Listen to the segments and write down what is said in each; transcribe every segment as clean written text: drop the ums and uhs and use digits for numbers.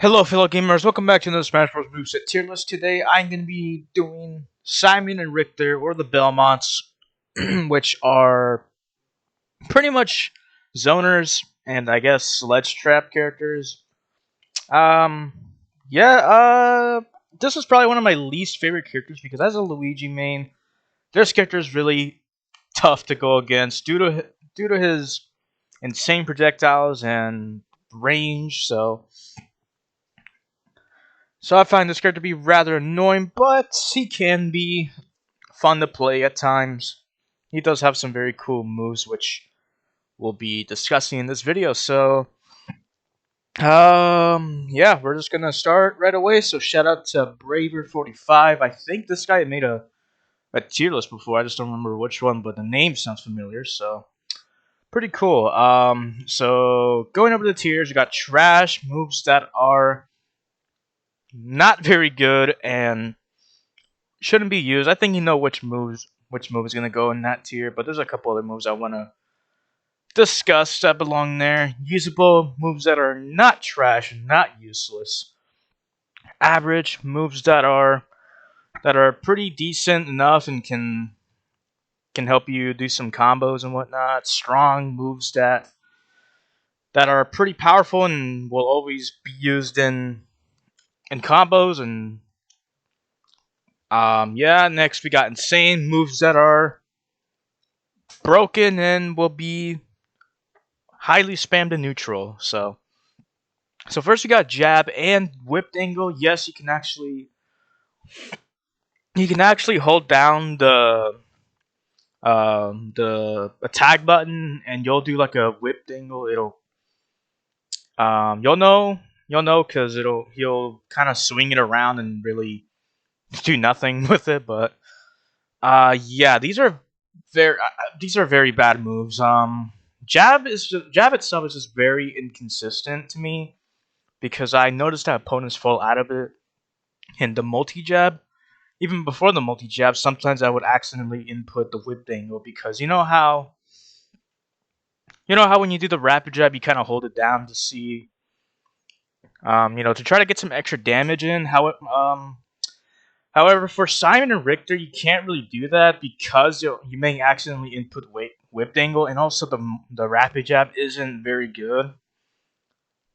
Hello, fellow gamers. Welcome back to another Smash Bros. Moveset tier list. Today, I'm going to be doing Simon and Richter, or the Belmonts, which are pretty much zoners and I guess sledge trap characters. Um, yeah. This is probably one of my least favorite characters because as a Luigi main, this character is really tough to go against due to his insane projectiles and range. So I find this character to be rather annoying, but he can be fun to play at times. He does have some very cool moves, which we'll be discussing in this video. So, yeah, we're just gonna start right away. So shout out to Braver45. I think this guy made a tier list before. I just don't remember which one, but the name sounds familiar. So pretty cool. So going over the tiers, you got trash moves that are not very good and shouldn't be used. I think you know which move is gonna go in that tier, but there's a couple other moves I wanna discuss that belong there. Usable moves that are not trash and not useless. Average moves that are pretty decent enough and can help you do some combos and whatnot. Strong moves that are pretty powerful and will always be used in combos and yeah, next we got insane moves that are broken and will be highly spammed in neutral. So first we got jab and whipped angle. Yes, you can actually hold down the attack button and you'll do like a whipped angle. You'll know because he'll kind of swing it around and really do nothing with it. But yeah, these are very bad moves. Jab itself is just very inconsistent to me because I noticed that opponents fall out of it in the multi jab. Even before the multi jab, sometimes I would accidentally input the whip angle because you know how when you do the rapid jab, you kind of hold it down to see, to try to get some extra damage in. However, for Simon and Richter, you can't really do that because you may accidentally input whipped angle, and also the rapid jab isn't very good.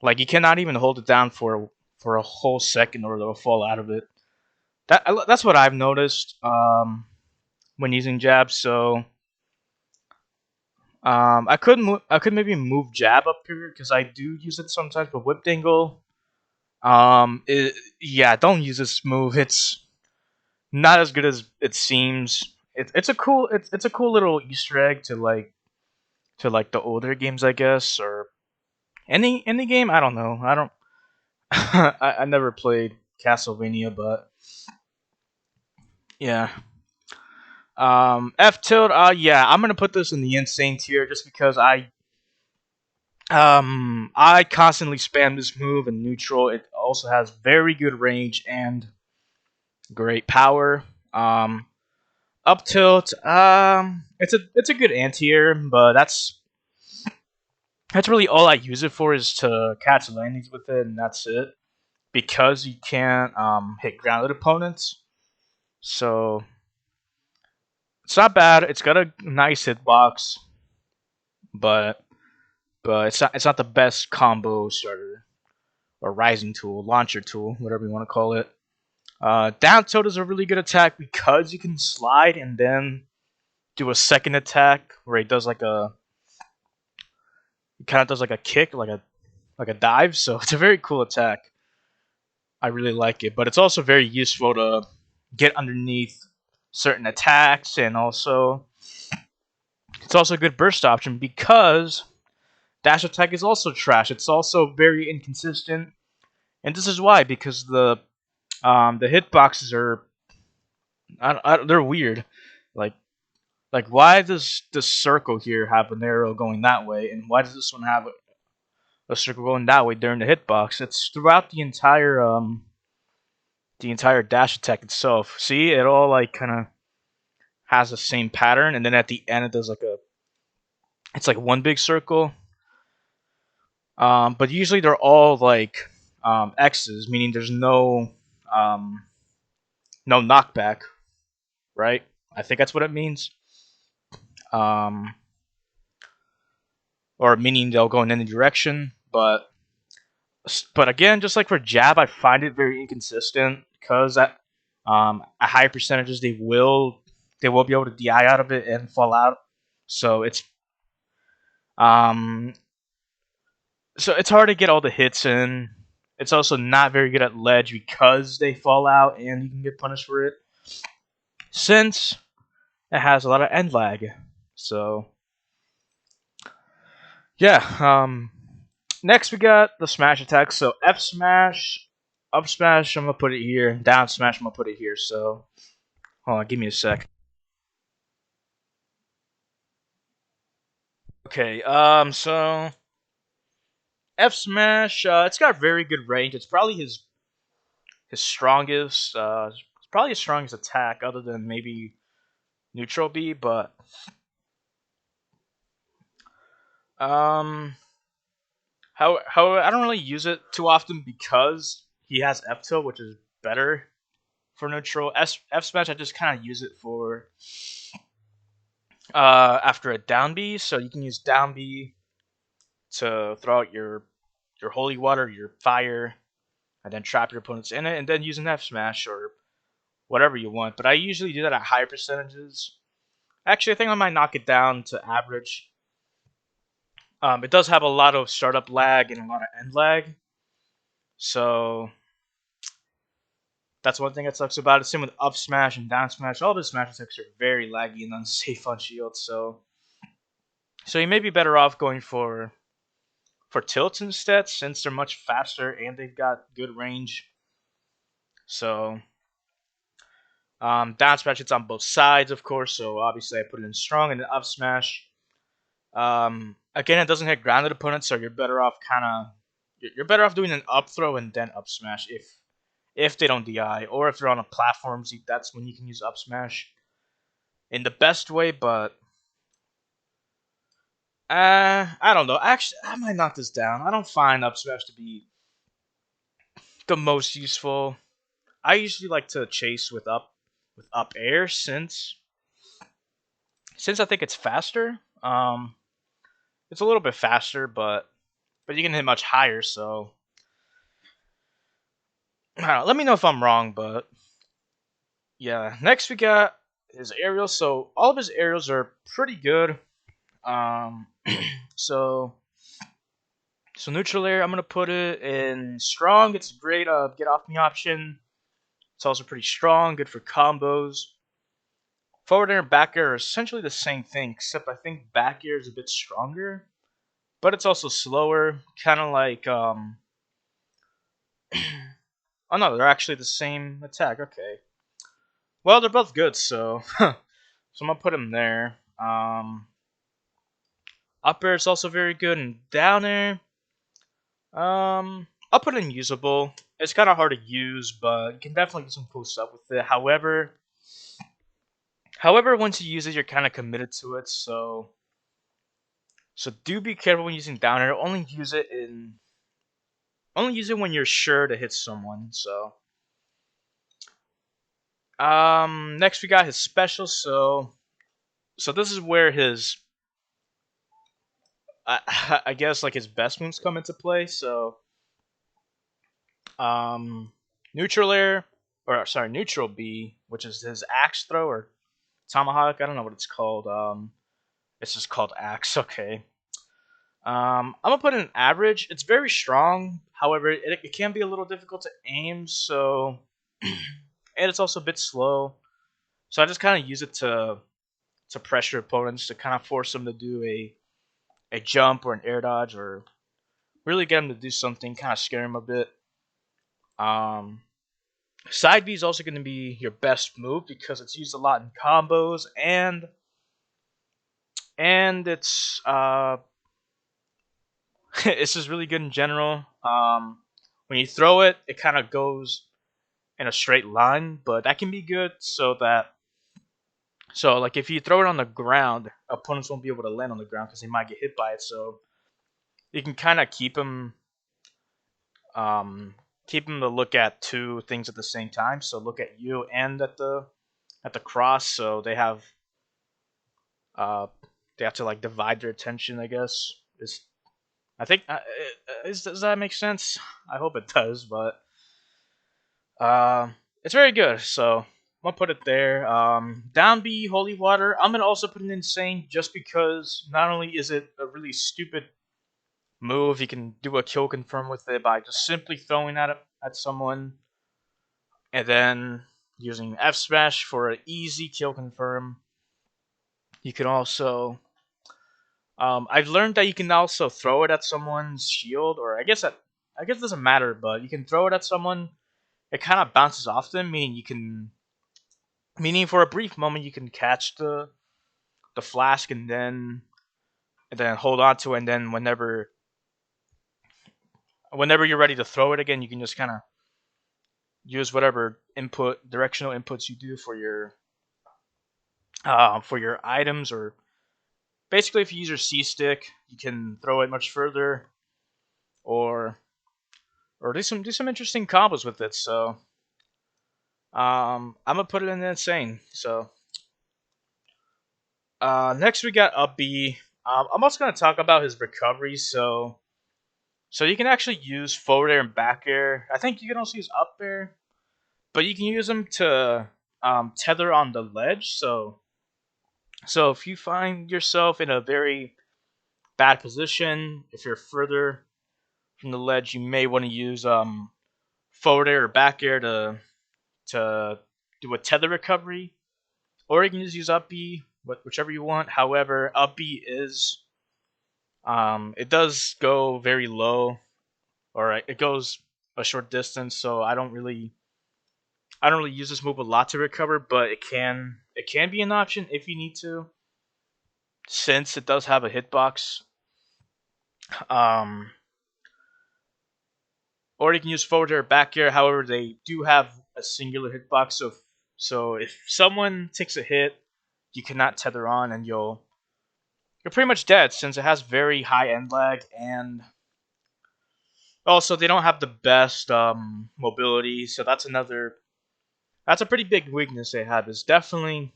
Like you cannot even hold it down for a whole second or it'll fall out of it. That's what I've noticed when using jabs. So I could maybe move jab up here because I do use it sometimes. But whipped angle, yeah, don't use this move. It's not as good as it seems. It's a cool little Easter egg to like the older games, I guess, or any game. I don't know. I don't. I never played Castlevania, but yeah. F tilt. Yeah, I'm gonna put this in the insane tier just because I constantly spam this move in neutral. It also has very good range and great power. Um, Up tilt. It's a good anti-air, but that's really all I use it for is to catch landings with it, and that's it. Because you can't hit grounded opponents, so it's not bad. It's got a nice hitbox, but it's not the best combo starter or rising tool, launcher tool, whatever you want to call it. Down tilt is a really good attack because you can slide and then do a second attack where he kind of does like a kick, like a dive. So it's a very cool attack. I really like it, but it's also very useful to get underneath certain attacks, and also it's also a good burst option because dash attack is also trash. It's also very inconsistent, and this is why because the hitboxes are they're weird. Like why does this circle here have an arrow going that way, and why does this one have a circle going that way during the hitbox? It's throughout the entire dash attack itself. See, it all like kind of has the same pattern, and then at the end it does it's like one big circle. But usually they're all like X's, meaning there's um, no knockback, right? I think that's what it means. Um, or meaning they'll go in any direction. But again, just like for jab, I find it very inconsistent because at higher percentages they will be able to DI out of it and fall out. So um it's hard to get all the hits in. It's also not very good at ledge because they fall out and you can get punished for it. Since it has a lot of end lag. So yeah, next we got the smash attack. So F smash, up smash, I'm gonna put it here. Down smash, I'm gonna put it here. So hold on, give me a sec. Okay, so F smash, it's got very good range. It's probably his strongest, it's probably his strongest attack, other than maybe neutral B. But um, how I don't really use it too often because he has F tilt, which is better for neutral. F smash, I just kind of use it for after a down B, so you can use down B to throw out your holy water, your fire, and then trap your opponents in it, and then use an F smash or whatever you want. But I usually do that at higher percentages. Actually, I think I might knock it down to average. It does have a lot of startup lag and a lot of end lag, so that's one thing that sucks about it. Same with up smash and down smash. All the smash attacks are very laggy and unsafe on shield, so you may be better off going for tilts instead, since they're much faster and they've got good range. So down smash, it's on both sides, of course. So obviously, I put it in strong, and then up smash. Again, it doesn't hit grounded opponents, so you're better off you're better off doing an up throw and then up smash if they don't DI, or if they're on a platform. That's when you can use up smash in the best way. But I don't know. Actually, I might knock this down. I don't find up smash to be the most useful. I usually like to chase with up air since I think it's faster. It's a little bit faster, but you can hit much higher. So I don't know, let me know if I'm wrong, but yeah. Next we got his aerials. So all of his aerials are pretty good. Um, so so neutral air, I'm gonna put it in strong. It's a great get off me option. It's also pretty strong, good for combos. Forward air and back air are essentially the same thing, except I think back air is a bit stronger, but it's also slower. Kind of like oh no, they're actually the same attack. Okay, well they're both good, so so I'm gonna put them there. Up air is also very good, and down air, I'll put it in usable. It's kind of hard to use, but you can definitely do some cool stuff with it. However, once you use it, you're kind of committed to it. So do be careful when using down air. Only use it when you're sure to hit someone. So next we got his special. So this is where his I guess like his best moves come into play. So um neutral air, or sorry, neutral B, which is his axe throw or tomahawk. I don't know what it's called. It's just called axe. Okay. I'm gonna put in average. It's very strong. However, it can be a little difficult to aim. So and it's also a bit slow. So I just kind of use it to pressure opponents, to kind of force them to do a jump or an air dodge, or really get them to do something, kind of scare them a bit. Um, Side B is also going to be your best move because it's used a lot in combos, and it's it's just really good in general. When you throw it, it kind of goes in a straight line, but that can be good so like if you throw it on the ground, opponents won't be able to land on the ground because they might get hit by it. So you can kind of keep them um, keep them to look at two things at the same time. So look at you and at the cross. So uh, they have to like divide their attention. I guess is I think does that make sense? I hope it does, but uh, it's very good. So I'm gonna put it there. Down B holy water. I'm gonna also put an insane just because not only is it a really stupid move, you can do a kill confirm with it by just simply throwing at someone and then using F smash for an easy kill confirm. You can also I've learned that you can also throw it at someone's shield, or I guess it doesn't matter, but you can throw it at someone. It kind of bounces off them, meaning for a brief moment you can catch the flask and then hold on to it, and then whenever you're ready to throw it again, you can just kind of use whatever directional inputs you do for your items, or basically if you use your C stick, you can throw it much further, or do some interesting combos with it. So I'm gonna put it in insane. So next we got up B. I'm also gonna talk about his recovery. So you can actually use forward air and back air. I think you can also use up air, but you can use them to tether on the ledge. So if you find yourself in a very bad position, if you're further from the ledge, you may want to use forward air or back air to do a tether recovery, or you can just use up B, whichever you want. However, up B is it does go very low, or it goes a short distance, so I don't really use this move a lot to recover, but it can be an option if you need to, since it does have a hitbox. Um, or you can use forward air or back air. However, they do have a singular hitbox, so if someone takes a hit, you cannot tether on, and you're pretty much dead since it has very high end lag, and also they don't have the best mobility. So that's a pretty big weakness they have. Is definitely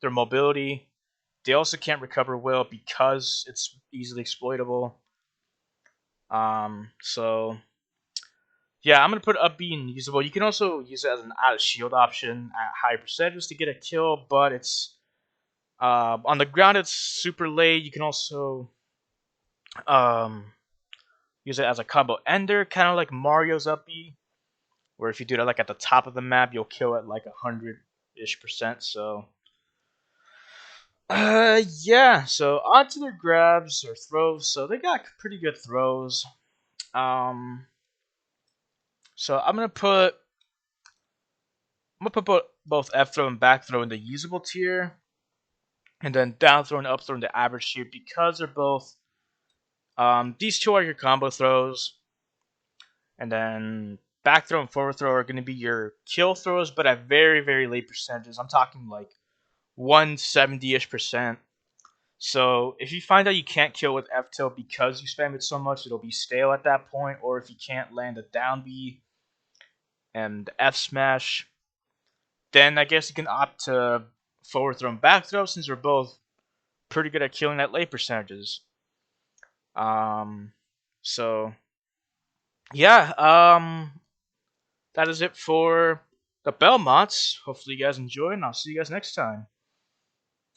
their mobility. They also can't recover well because it's easily exploitable. So yeah, I'm gonna put up being usable. You can also use it as an out of shield option at high percentages to get a kill, but it's on the ground it's super late. You can also um, use it as a combo ender, kind of like Mario's up B, where if you do that like at the top of the map, you'll kill at like 100-ish%. So yeah. So onto their grabs or throws. So they got pretty good throws. Um, so I'm gonna put both F throw and back throw in the usable tier, and then down throw and up throw in the average tier because they're both these two are your combo throws, and then back throw and forward throw are going to be your kill throws, but at very late percentages. I'm talking like 170-ish%. So if you find that you can't kill with F tilt because you spam it so much, it'll be stale at that point. Or if you can't land a down B and F smash, then I guess you can opt to forward throw and back throw since they're both pretty good at killing at late percentages. Um, so yeah, that is it for the Belmonts. Hopefully you guys enjoy, and I'll see you guys next time.